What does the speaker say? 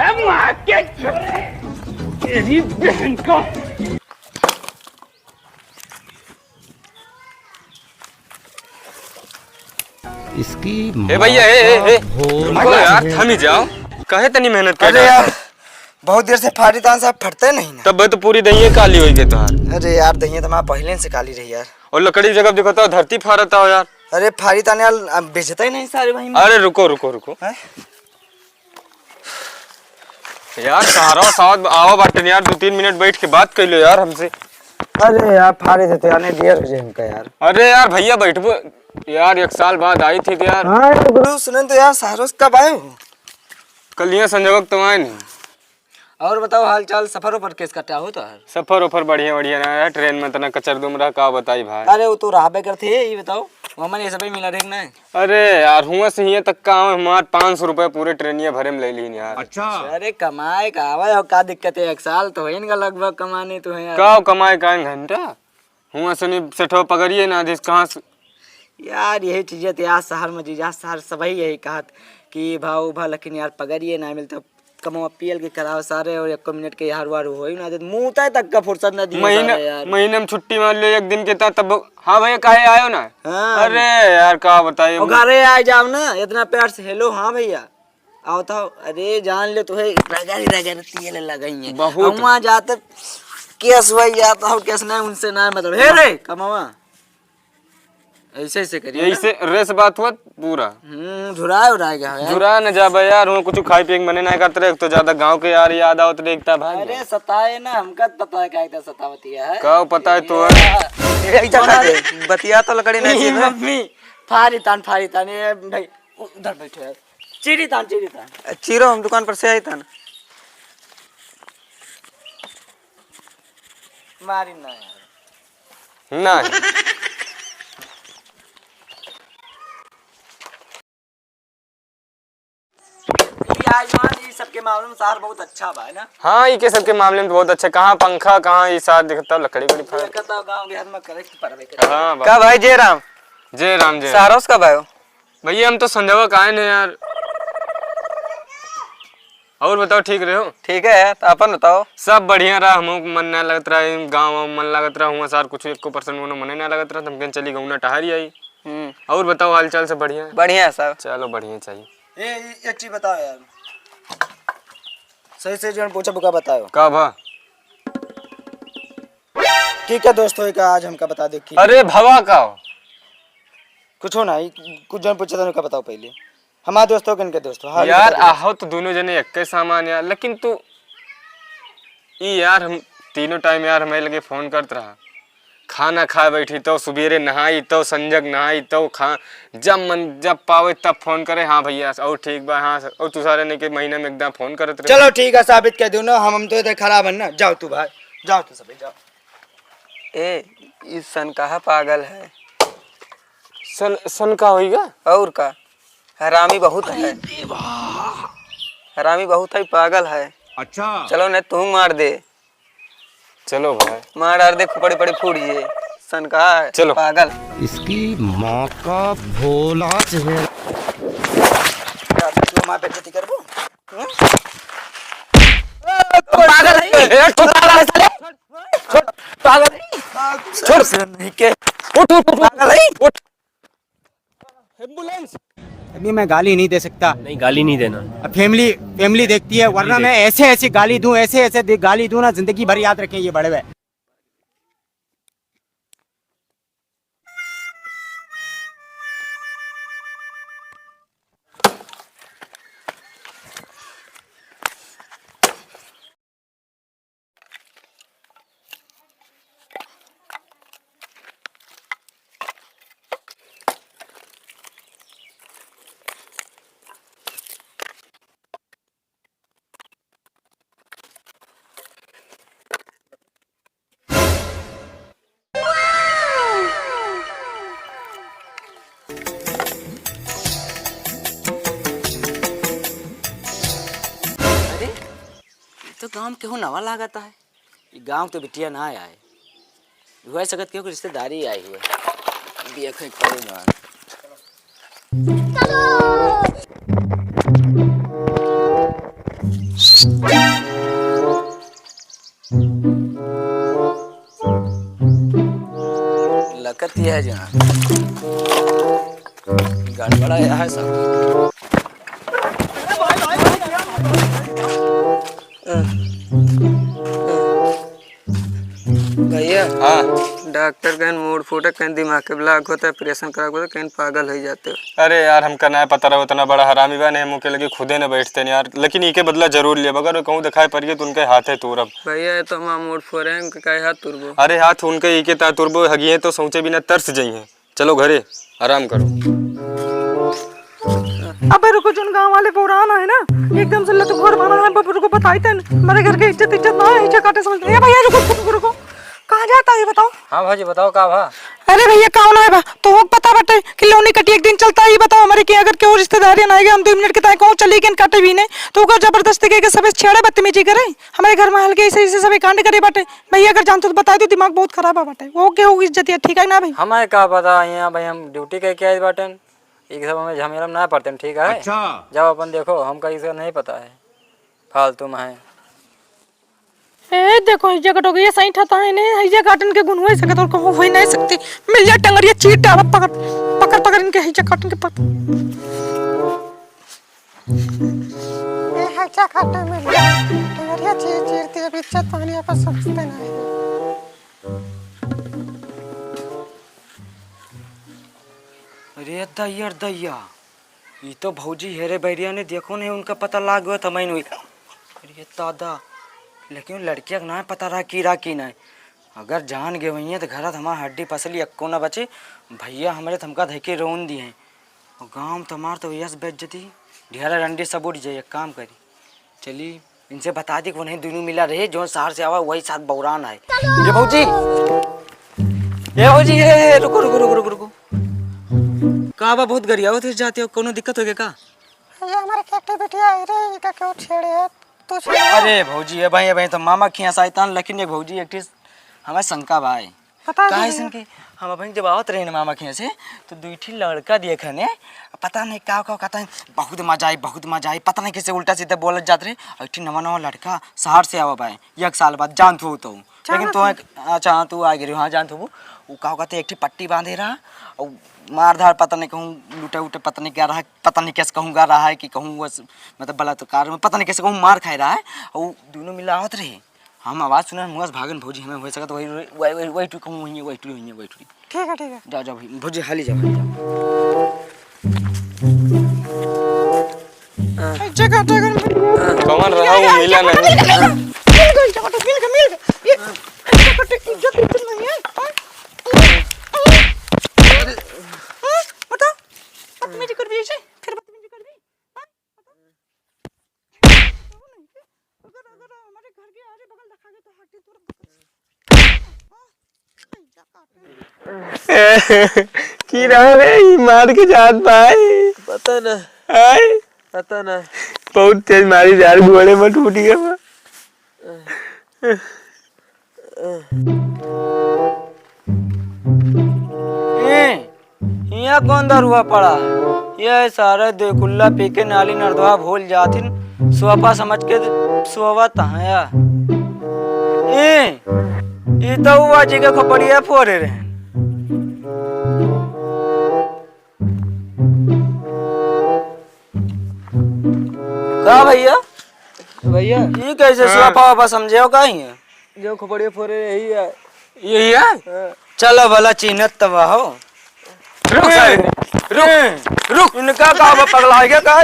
मार के तेरी बहन को। इसकी ए भैया रुको यार, थम ही जाओ। कहे तनी मेहनत कर। अरे यार बहुत देर से फाड़ी तान साहब फटते नहीं ना। तब तो पूरी दहिए काली होई गई तोहार। अरे यार दहिया तो मैं पहले से काली रही यार। और लकड़ी जगह देखो तो धरती फाड़ता हो यार। अरे फाड़ी ताने यार बेचता ही नहीं सारे भाई। अरे रुको रुको रुको यार, सहारा साथ आओ बाटन यार, 2-3 मिनट बैठ के बात कर लो यार हमसे। अरे यार फाड़ी देते आने देर हो जाए हमका यार। अरे यार भैया बैठबो यार, 1 साल बाद आई थी यार। हाँ गुरु सुने तो यार सारोस कब आए हो? कल यहाँ संजोग तो आए नहीं। और बताओ हाल चाल, सफर पर केस कटा हो तो यार? सफर उफर बढ़िया बढ़िया ना है, ट्रेन में तना कचर दुम रहा का बताई भाई। अरे वो तो राहबे करते है, ये बताओ वहाँ ये सब मिला रहे ना। अरे यार हुआ से यहाँ तक का हमारे 500 रुपए पूरे ट्रेनिया भरे में ले ली यार। अच्छा अरे कमाए का आवा हो, का दिक्कत है? 1 साल तो है इनका लगभग कमाने तो है यार। का कमाए का घंटा हुआ सुनी सेठो पकड़िए ना जिस कहाँ से यार यही चीजें तो यार शहर में जीजा शहर सब ही यही कहत कि भाव भा, लेकिन यार पकड़िए ना मिलता कमो पीएल के कराओ सारे और 1 मिनट के यार वार हो ही ना मुँह तक का फुर्सत ना दी महीने में छुट्टी मार लो 1 दिन के तब। हाँ भैया काहे आयो ना? हाँ। अरे यार का बताइए, घरे आ जाओ ना इतना प्यार से। हेलो हाँ भैया आओ तो। अरे जान ले तो है रगड़ लगाई है बहुत। वहाँ जाते केस हुआ जाता हो, केस नहीं उनसे ना मतलब हे रे कमावा ऐसे ऐसे करिए ऐसे रेस बात हुआ पूरा। झुरा गया यार। झुरा न जाबे यार, हूँ कुछ खाई पी मने नहीं करते रहे तो ज्यादा गांव के यार याद आओ तो देखता भाई। अरे सताए ना हमका पता है क्या इतना सतावती है का पता है तो बतिया तो लकड़ी नहीं मम्मी फारी तान ये भाई उधर बैठो यार। चीरी तान चीरो हम दुकान पर से आई तान मारी ना यार ना। ये सबके मामले में शहर बहुत अच्छा बा है ना। हाँ ये के सबके मामले में तो बहुत अच्छा। कहाँ पंखा कहाँ ये साथ दिखता लकड़ी बड़ी फाड़। कहता गांव बिहार में करे की परवे। हाँ का भाई जय राम जय सारोस कब आयो? भैया हम तो संजोग आए नहीं यार। और बताओ ठीक रहे हो? ठीक है तो अपन बताओ। सब बढ़िया रहा, हमको मन ना लगत रहा, गाँव मन लगत रहा हुआ सार कुछ 1% मन ना लगत रहा, तुमके चली गऊ ना टहरी आई। और बताओ हाल चाल सब बढ़िया? बढ़िया सब। चलो बढ़िया चाहिए। एक चीज बताओ यार, सही से जो पूछा बुका बताओ का भा? ठीक है दोस्तों एक आज हमका बता दे कि अरे भवा का कुछ हो ना कुछ जन पूछा था बताओ पहले। हमारे दोस्तों के इनके दोस्तों यार आओ तो दोनों जने एक के सामान यार, लेकिन तू यार हम तीनों टाइम यार हमें लगे फोन करते रहा। खाना खा बैठी तो सुबेरे नहाई तो संजग नहाई तो जब पावे तब फोन करे हाँ भैया और ठीक बा। हाँ और तू सारे ने के महीने में एकदम फोन करते रहे। चलो ठीक है साबित कर दो ना, हम तो इधर खराब है ना। जाओ तू भाई जाओ तू सब जाओ। इस सन कहा पागल है? सन का होगा और का हरामी बहुत है, हरामी बहुत है, पागल है। अच्छा चलो न तू मार दे। चलो भाई मार डार दे बड़ी बड़ी फूटिए सन कहा है। चलो पागल इसकी माँ का भोला चेहरा। तू मां पे बेइज्जती करबो? पागल है छोड़ पागल छोड़ से नहीं के उठ पागल है उठ। एम्बुलेंस। अभी मैं गाली नहीं दे सकता। नहीं गाली नहीं देना। अब फैमिली देखती है, वरना मैं ऐसे गाली दूं ऐसे गाली दूं ना जिंदगी भर याद रखें ये बड़े हुए। तो गांव केहू नवा लागता है। ये गांव तो बिटिया ना आए हुआ सकत केहू रिश्तेदारी आई हुए देखे करूंगा। चलो लकत ये है जहाँ गड़बड़ा है सब। भैया हाँ डॉक्टर कहीं मूड फूटे, कहीं दिमाग के ब्लॉक होता है, ऑपरेशन करा होता है, कहीं पागल हो जाते हो। अरे यार हमका ना पता रहा उतना बड़ा हरामी बा नहीं मुँह के लगे खुदे न बैठते नहीं यार, लेकिन इके बदला जरूर लिया अगर कहूँ दिखाई पड़िए तो उनके हाथ है तुरब। भैया ये तो हमारा मूड फोड़े हैं, उनके कहे हाथ तुरबो। अरे हाथ उनके इके ता तुरबो हगिए तो सोचे बिना तरस जाइए। चलो घरे आराम करो। अबे रुको, जो गांव वाले पुराना है ना, एकदम से लत घर बना है, बाबू रुको बताई तन मेरे घर के इज्जत इज्जत ना है, इज्जत काटे समझ। ए भैया रुको रुको रुको, कहां जाता है ये बताओ। हाँ भाजी बताओ का भा। अरे भैया कौन है बा तो वो पता बटे कि लोनी कटी एक दिन चलता है, ये बताओ हमारे के अगर क्यों रिश्तेदारी ना आएगा हम 2 मिनट के ताए कहूं चली के काटे भी नहीं तो ओकर जबरदस्ती के सब छेड़े बदतमीजी करे हमारे घर में हल्के ऐसे ऐसे सब कांड करे बाटे। भैया अगर जानते तो बता दो, दिमाग बहुत खराब है बाटे। वो के हो इज्जत है, ठीक है ना भाई। हमें का पता यहाँ भाई, हम ड्यूटी करके आए बाटन, एक सब हमें झमेला ना पड़ते, ठीक है। अच्छा जाओ अपन देखो, हमका इसका नहीं पता है, फालतू में है। ए देखो हिजा कटोगे ये सही ठता है ने, हिजा काटन के गुण हो सकत और कहो हो नहीं सकती। मिल जा टंगरिया चीट डाल पकड़ पकड़ पकड़ इनके हिजा काटन के पकड़ ए हिजा काटन मिल जा टंगरिया चीट चीरती है बिच्चा पानी आपस समझते नहीं। अरे दैया ये तो भौजी हेरे बैरिया ने देखो नहीं, उनका पता लाग गया था मैंने। अरे दादा लेकिन लड़कियां ना पता रहा की नहीं, अगर जान गए वही तो घर हमारा हड्डी फसली अक्को ना बचे। भैया हमारे थमका धके रोन दिए हैं और गाँव तमार तो यस बेइज्जती ढेरा रंडे सब उड़ जाए। एक काम करी चली इनसे बता दी कि वो नहीं दोनों मिला रहे, जो शहर से आवा वही साथ बौरान आए। ये भौजी ये रुको रुको रुको रुको रुको, का बा बहुत गरिया होते जाते हो, कोनो दिक्कत हो गया का? ये हमारे कैक्टे बिटिया रे का क्यों छेड़े है तो छेड़े। अरे भौजी है भाई तो मामा खिया शैतान, लेकिन एक भौजी एक चीज हमें शंका भाई काहे सन की हम अपन जब आवत रहे ना मामा खिया से तो दुईठी लड़का देखने, पता नहीं का कहता है, बहुत मजा आई, पता नहीं कैसे उल्टा सीधा बोलत जात रहे। ऐठी नवा लड़का शहर से आवा भाई 1 साल बाद जान थो तो, लेकिन तो अच्छा तू आ गई। हाँ जान थो वो का कहते एक पट्टी बांधे रहा और मार धार पता नहीं कहूँ लूटे उटे पता नहीं क्या रहा है, पता नहीं कैसे कहूँ गा रहा है कि कहूँ बस मतलब बलात्कार में पता नहीं कैसे कहूँ मार खाए रहा है और दोनों मिला आवत रहे। हम आवाज़ सुना मुँह भागन भौजी हमें हो सका तो वही टू कहूँ वही टू। ठीक है जाओ जाओ भौजी हाली जाओ जगह जगह कौन रहा वो मिला नहीं। मिल गई ये कटे इज्जत नहीं है। बताओ बदतमीजी कर भी ऐसे फिर बदतमीजी कर भी अगर हमारे घर के आगे बगल रखा गया तो हड्डी तुरंत की रहा रे मार के जात भाई, पता ना आए पता ना बहुत तेज मारी यार, घोड़े में टूट गया। यहाँ कौन दरुआ पड़ा है? ये सारे देकुल्ला पी के नाली नर्दवा भूल जाथिन, सोफा समझ के सोवा तहाया ये तो हुआ जी के खोपड़िया फोड़े रहे। का भैया ये कैसे सोफा वापा समझे हो का ही है? जो खोपड़िया फोड़े यही है। यही है। चलो भला चिन्हत तबा हो। रुक इनका का पगला गया का